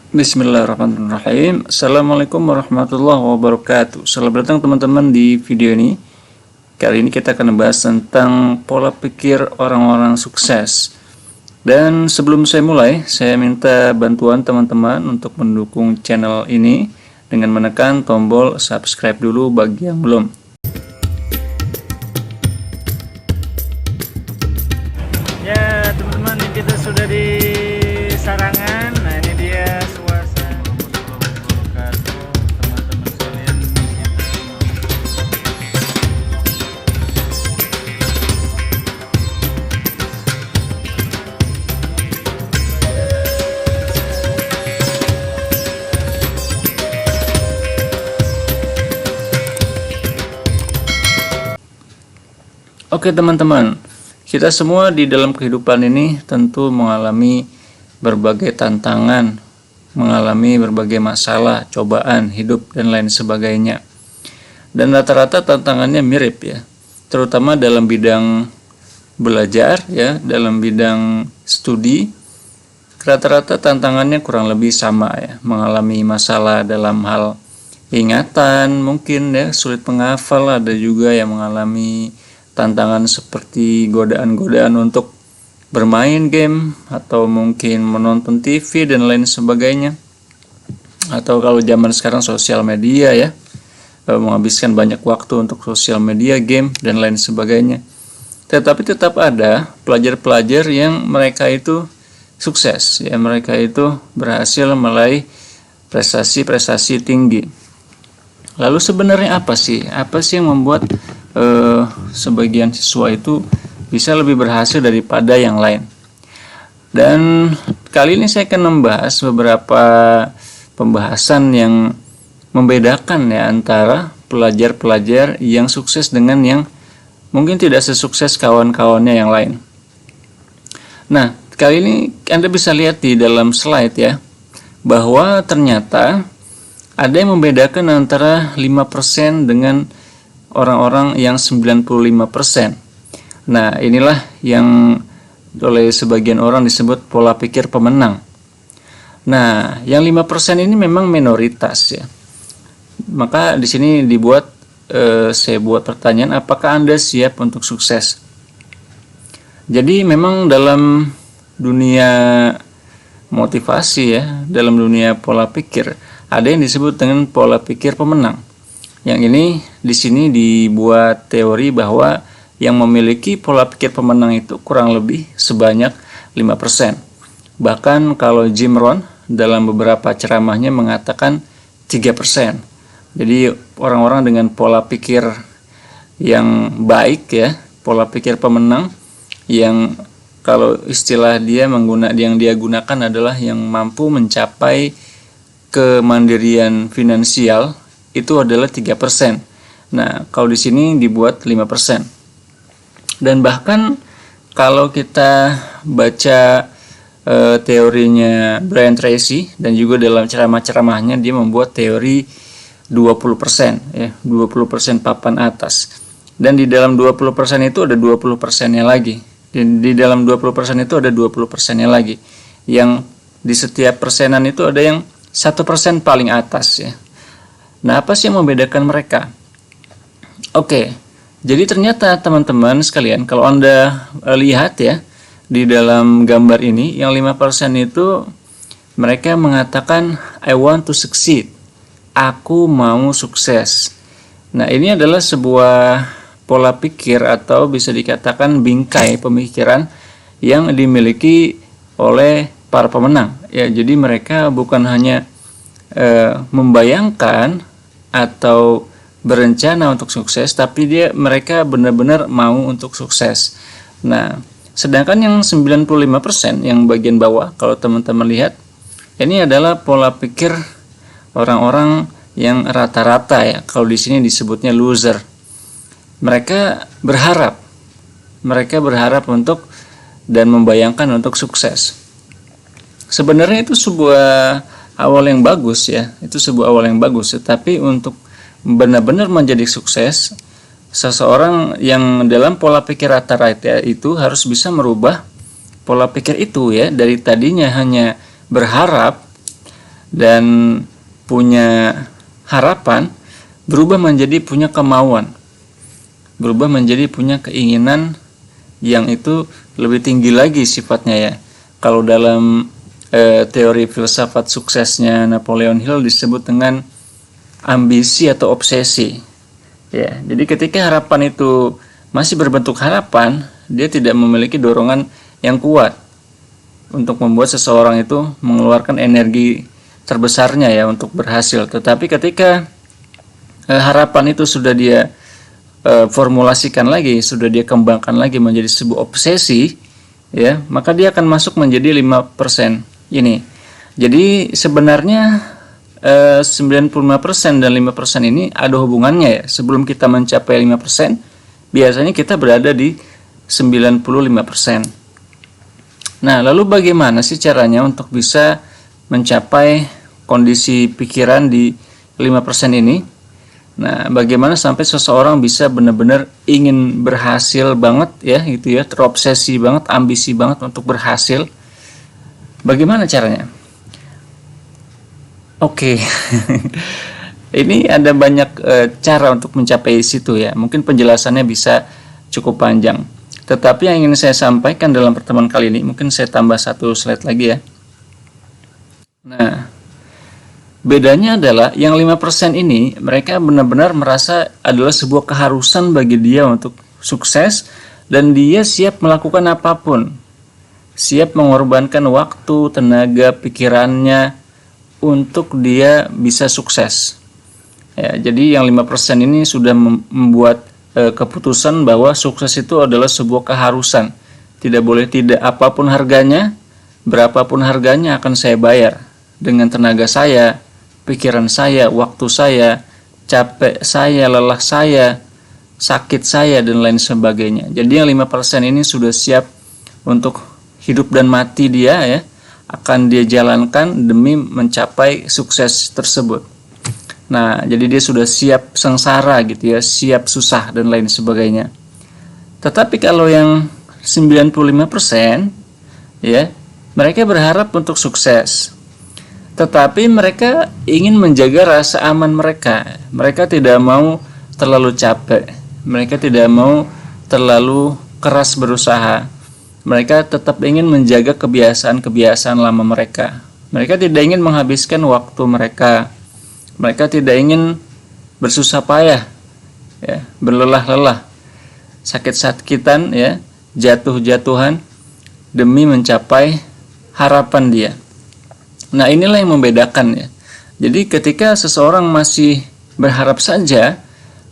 Bismillahirrahmanirrahim. Assalamualaikum warahmatullahi wabarakatuh. Selamat datang teman-teman di video ini. Kali ini kita akan membahas tentang pola pikir orang-orang sukses. Dan sebelum saya mulai, saya minta bantuan teman-teman untuk mendukung channel ini dengan menekan tombol subscribe dulu bagi yang belum. Ya teman-teman, kita sudah di Sarangan. Nah ini dia suasana teman-teman sekalian. Oke teman-teman, kita semua di dalam kehidupan ini tentu mengalami berbagai tantangan, mengalami berbagai masalah, cobaan hidup dan lain sebagainya. Dan rata-rata tantangannya mirip ya, terutama dalam bidang belajar ya, dalam bidang studi. Rata-rata tantangannya kurang lebih sama ya, mengalami masalah dalam hal ingatan, mungkin ya sulit menghafal, ada juga yang mengalami tantangan seperti godaan-godaan untuk bermain game atau mungkin menonton TV dan lain sebagainya, atau kalau zaman sekarang sosial media ya, menghabiskan banyak waktu untuk sosial media, game dan lain sebagainya. Tetapi tetap ada pelajar-pelajar yang mereka itu sukses ya, mereka itu berhasil meraih prestasi-prestasi tinggi. Lalu sebenarnya apa sih yang membuat sebagian siswa itu bisa lebih berhasil daripada yang lain? Dan kali ini saya akan membahas beberapa pembahasan yang membedakan ya antara pelajar-pelajar yang sukses dengan yang mungkin tidak sesukses kawan-kawannya yang lain. Nah, kali ini Anda bisa lihat di dalam slide ya, bahwa ternyata ada yang membedakan antara 5% dengan orang-orang yang 95%. Nah, inilah yang oleh sebagian orang disebut pola pikir pemenang. Nah, yang 5% ini memang minoritas ya. Maka di sini saya buat pertanyaan, apakah Anda siap untuk sukses? Jadi memang dalam dunia motivasi ya, dalam dunia pola pikir, ada yang disebut dengan pola pikir pemenang. Yang ini di sini dibuat teori bahwa yang memiliki pola pikir pemenang itu kurang lebih sebanyak 5%. Bahkan kalau Jim Rohn dalam beberapa ceramahnya mengatakan 3%. Jadi orang-orang dengan pola pikir yang baik ya, pola pikir pemenang, yang kalau istilah yang dia gunakan adalah yang mampu mencapai kemandirian finansial, itu adalah 3%. Nah, kalau di sini dibuat 5%. Dan bahkan kalau kita baca teorinya Brian Tracy, dan juga dalam ceramah-ceramahnya dia membuat teori 20% ya, 20% papan atas. Dan di dalam 20% itu ada 20%-nya lagi. Dan di dalam 20% itu ada 20%-nya lagi. Yang di setiap persenan itu ada yang 1% paling atas ya. Nah, apa sih yang membedakan mereka? Oke, jadi ternyata teman-teman sekalian, kalau Anda lihat ya, di dalam gambar ini, yang 5% itu mereka mengatakan I want to succeed. Aku mau sukses. Nah, ini adalah sebuah pola pikir atau bisa dikatakan bingkai pemikiran yang dimiliki oleh para pemenang. Ya, jadi mereka bukan hanya membayangkan atau berencana untuk sukses, tapi mereka benar-benar mau untuk sukses. Nah, sedangkan yang 95% yang bagian bawah, kalau teman-teman lihat, ini adalah pola pikir orang-orang yang rata-rata ya. Kalau di sini disebutnya loser. Mereka berharap untuk dan membayangkan untuk sukses. Sebenarnya itu sebuah awal yang bagus ya, tetapi untuk benar-benar menjadi sukses, seseorang yang dalam pola pikir rata-rata itu harus bisa merubah pola pikir itu ya, dari tadinya hanya berharap dan punya harapan berubah menjadi punya kemauan, berubah menjadi punya keinginan yang itu lebih tinggi lagi sifatnya ya. Kalau dalam teori filsafat suksesnya Napoleon Hill disebut dengan ambisi atau obsesi. Ya, jadi ketika harapan itu masih berbentuk harapan, dia tidak memiliki dorongan yang kuat untuk membuat seseorang itu mengeluarkan energi terbesarnya ya untuk berhasil. Tetapi ketika harapan itu sudah dia formulasikan lagi, sudah dia kembangkan lagi menjadi sebuah obsesi, ya, maka dia akan masuk menjadi 5% ini. Jadi sebenarnya 95% dan 5% ini ada hubungannya ya. Sebelum kita mencapai 5%, biasanya kita berada di 95%. Nah, lalu bagaimana sih caranya untuk bisa mencapai kondisi pikiran di 5% ini? Nah, bagaimana sampai seseorang bisa benar-benar ingin berhasil banget ya, gitu ya, terobsesi banget, ambisi banget untuk berhasil. Bagaimana caranya? Oke. Ini ada banyak cara untuk mencapai situ ya. Mungkin penjelasannya bisa cukup panjang. Tetapi yang ingin saya sampaikan dalam pertemuan kali ini, mungkin saya tambah satu slide lagi ya. Nah, bedanya adalah yang 5% ini mereka benar-benar merasa adalah sebuah keharusan bagi dia untuk sukses, dan dia siap melakukan apapun. Siap mengorbankan waktu, tenaga, pikirannya untuk dia bisa sukses. Ya, jadi yang 5% ini sudah membuat keputusan bahwa sukses itu adalah sebuah keharusan. Tidak boleh tidak, apapun harganya, berapapun harganya akan saya bayar. Dengan tenaga saya, pikiran saya, waktu saya, capek saya, lelah saya, sakit saya, dan lain sebagainya. Jadi yang 5% ini sudah siap untuk hidup dan mati dia ya, akan dia jalankan demi mencapai sukses tersebut. Nah, jadi dia sudah siap sengsara gitu ya, siap susah dan lain sebagainya. Tetapi kalau yang 95% ya, mereka berharap untuk sukses. Tetapi mereka ingin menjaga rasa aman mereka. Mereka tidak mau terlalu capek. Mereka tidak mau terlalu keras berusaha. Mereka tetap ingin menjaga kebiasaan-kebiasaan lama mereka. Mereka tidak ingin menghabiskan waktu mereka. Mereka tidak ingin bersusah payah, ya, berlelah-lelah, sakit-sakitan, ya, jatuh-jatuhan demi mencapai harapan dia. Nah, inilah yang membedakan ya. Jadi ketika seseorang masih berharap saja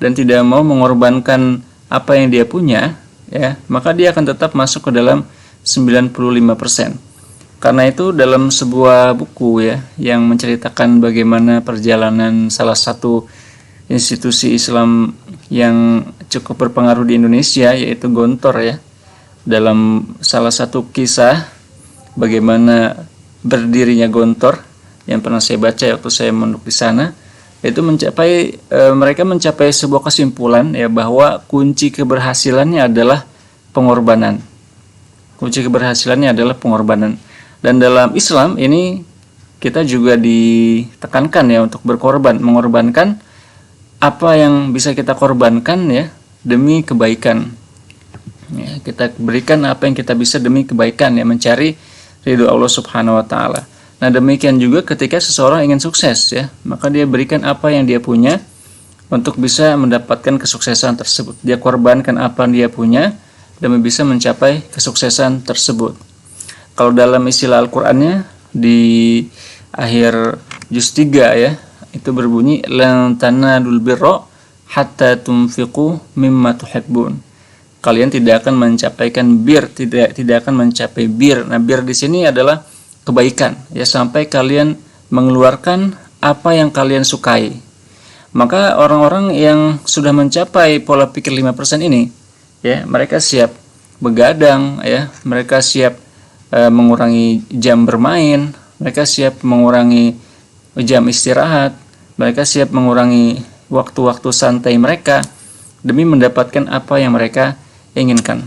dan tidak mau mengorbankan apa yang dia punya, ya, maka dia akan tetap masuk ke dalam 95%. Karena itu dalam sebuah buku ya yang menceritakan bagaimana perjalanan salah satu institusi Islam yang cukup berpengaruh di Indonesia, yaitu Gontor ya. Dalam salah satu kisah bagaimana berdirinya Gontor yang pernah saya baca waktu saya mondok di sana, itu mereka mencapai sebuah kesimpulan ya, bahwa kunci keberhasilannya adalah pengorbanan. Kunci keberhasilannya adalah pengorbanan. Dan dalam Islam ini kita juga ditekankan ya untuk berkorban, mengorbankan apa yang bisa kita korbankan ya demi kebaikan. Ya, kita berikan apa yang kita bisa demi kebaikan ya, mencari ridho Allah Subhanahu wa taala. Nah, demikian juga ketika seseorang ingin sukses ya, maka dia berikan apa yang dia punya untuk bisa mendapatkan kesuksesan tersebut. Dia korbankan apa yang dia punya demi bisa mencapai kesuksesan tersebut. Kalau dalam istilah Al-Qur'annya di akhir juz 3 ya, itu berbunyi lan tanadul birra hatta tunfiqu mimma tuhibbun. Kalian tidak akan mencapaikan bir, tidak akan mencapai bir. Nah, bir di sini adalah kebaikan ya, sampai kalian mengeluarkan apa yang kalian sukai. Maka orang-orang yang sudah mencapai pola pikir 5% ini ya, mereka siap begadang ya, mereka siap mengurangi jam bermain, mereka siap mengurangi jam istirahat, mereka siap mengurangi waktu-waktu santai mereka demi mendapatkan apa yang mereka inginkan.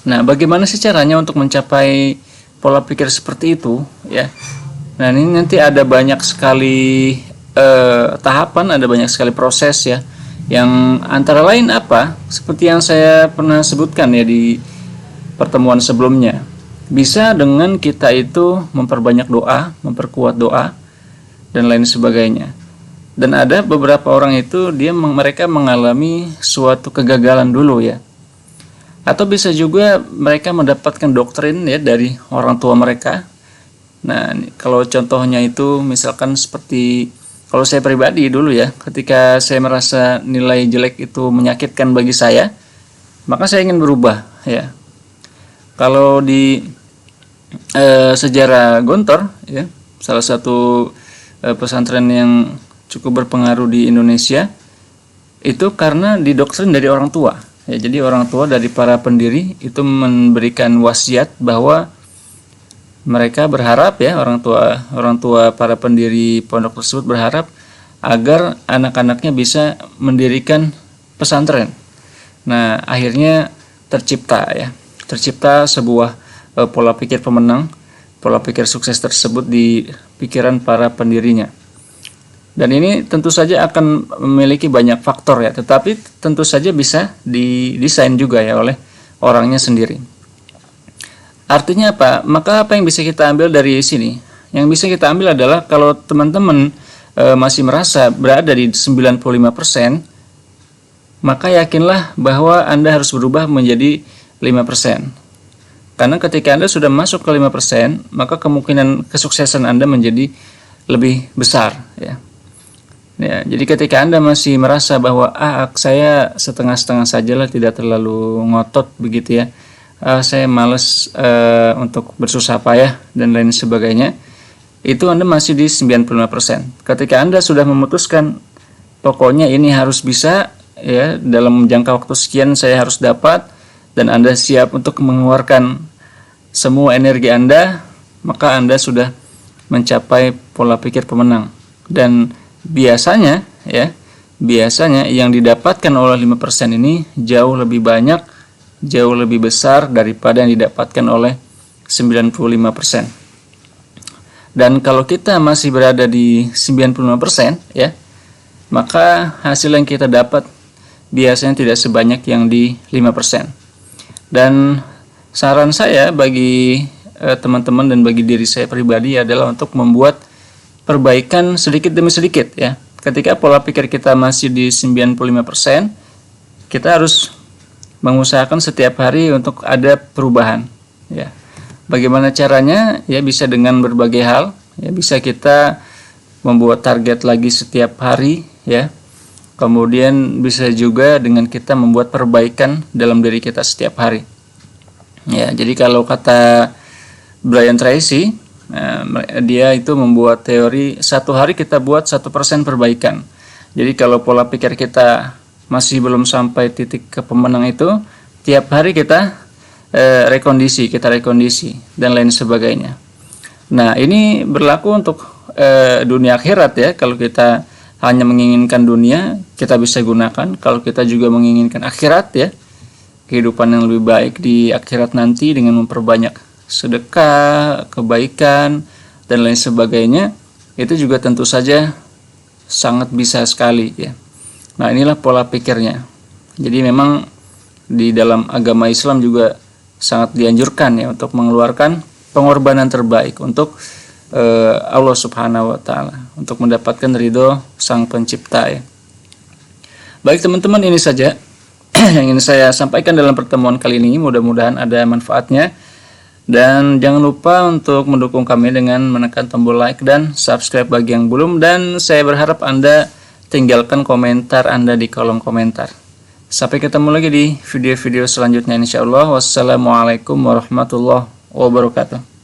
Nah, bagaimana sih caranya untuk mencapai pola pikir seperti itu ya? Nah, ini nanti ada banyak sekali tahapan, ada banyak sekali proses ya. Yang antara lain apa? Seperti yang saya pernah sebutkan ya di pertemuan sebelumnya. Bisa dengan kita itu memperbanyak doa, memperkuat doa dan lain sebagainya. Dan ada beberapa orang itu mereka mengalami suatu kegagalan dulu ya. Atau bisa juga mereka mendapatkan doktrin ya dari orang tua mereka. Nah, kalau contohnya itu misalkan seperti kalau saya pribadi dulu ya, ketika saya merasa nilai jelek itu menyakitkan bagi saya, maka saya ingin berubah ya. Kalau di sejarah Gontor ya, salah satu pesantren yang cukup berpengaruh di Indonesia, itu karena didoktrin dari orang tua ya. Jadi orang tua dari para pendiri itu memberikan wasiat bahwa mereka berharap ya, orang tua para pendiri pondok tersebut berharap agar anak-anaknya bisa mendirikan pesantren. Nah, akhirnya tercipta sebuah pola pikir pemenang, pola pikir sukses tersebut di pikiran para pendirinya. Dan ini tentu saja akan memiliki banyak faktor ya, tetapi tentu saja bisa didesain juga ya oleh orangnya sendiri. Artinya apa? Maka apa yang bisa kita ambil dari sini? Yang bisa kita ambil adalah kalau teman-teman masih merasa berada di 95%, maka yakinlah bahwa Anda harus berubah menjadi 5%. Karena ketika Anda sudah masuk ke 5%, maka kemungkinan kesuksesan Anda menjadi lebih besar ya. Ya, jadi ketika Anda masih merasa bahwa saya setengah-setengah sajalah, tidak terlalu ngotot begitu ya. Saya malas untuk bersusah payah dan lain sebagainya, itu Anda masih di 95%. Ketika Anda sudah memutuskan pokoknya ini harus bisa ya, dalam jangka waktu sekian saya harus dapat, dan Anda siap untuk mengeluarkan semua energi Anda, maka Anda sudah mencapai pola pikir pemenang. Dan biasanya yang didapatkan oleh 5% ini jauh lebih banyak, jauh lebih besar daripada yang didapatkan oleh 95%. Dan kalau kita masih berada di 95% ya, maka hasil yang kita dapat biasanya tidak sebanyak yang di 5%. Dan saran saya bagi teman-teman dan bagi diri saya pribadi adalah untuk membuat perbaikan sedikit demi sedikit ya. Ketika pola pikir kita masih di 95%, kita harus mengusahakan setiap hari untuk ada perubahan ya. Bagaimana caranya? Ya bisa dengan berbagai hal ya, bisa kita membuat target lagi setiap hari ya. Kemudian bisa juga dengan kita membuat perbaikan dalam diri kita setiap hari ya. Jadi kalau kata Brian Tracy, dia itu membuat teori 1 hari kita buat 1% perbaikan. Jadi kalau pola pikir kita masih belum sampai titik ke pemenang itu, tiap hari kita rekondisi dan lain sebagainya. Nah, ini berlaku untuk dunia akhirat ya. Kalau kita hanya menginginkan dunia, kita bisa gunakan. Kalau kita juga menginginkan akhirat ya, kehidupan yang lebih baik di akhirat nanti dengan memperbanyak sedekah, kebaikan dan lain sebagainya, itu juga tentu saja sangat bisa sekali ya. Nah, inilah pola pikirnya. Jadi memang di dalam agama Islam juga sangat dianjurkan ya untuk mengeluarkan pengorbanan terbaik untuk Allah Subhanahu wa taala, untuk mendapatkan ridho Sang Pencipta ya. Baik teman-teman, ini saja yang ingin saya sampaikan dalam pertemuan kali ini. Mudah-mudahan ada manfaatnya. Dan jangan lupa untuk mendukung kami dengan menekan tombol like dan subscribe bagi yang belum. Dan saya berharap Anda tinggalkan komentar Anda di kolom komentar. Sampai ketemu lagi di video-video selanjutnya insyaallah. Wassalamualaikum warahmatullahi wabarakatuh.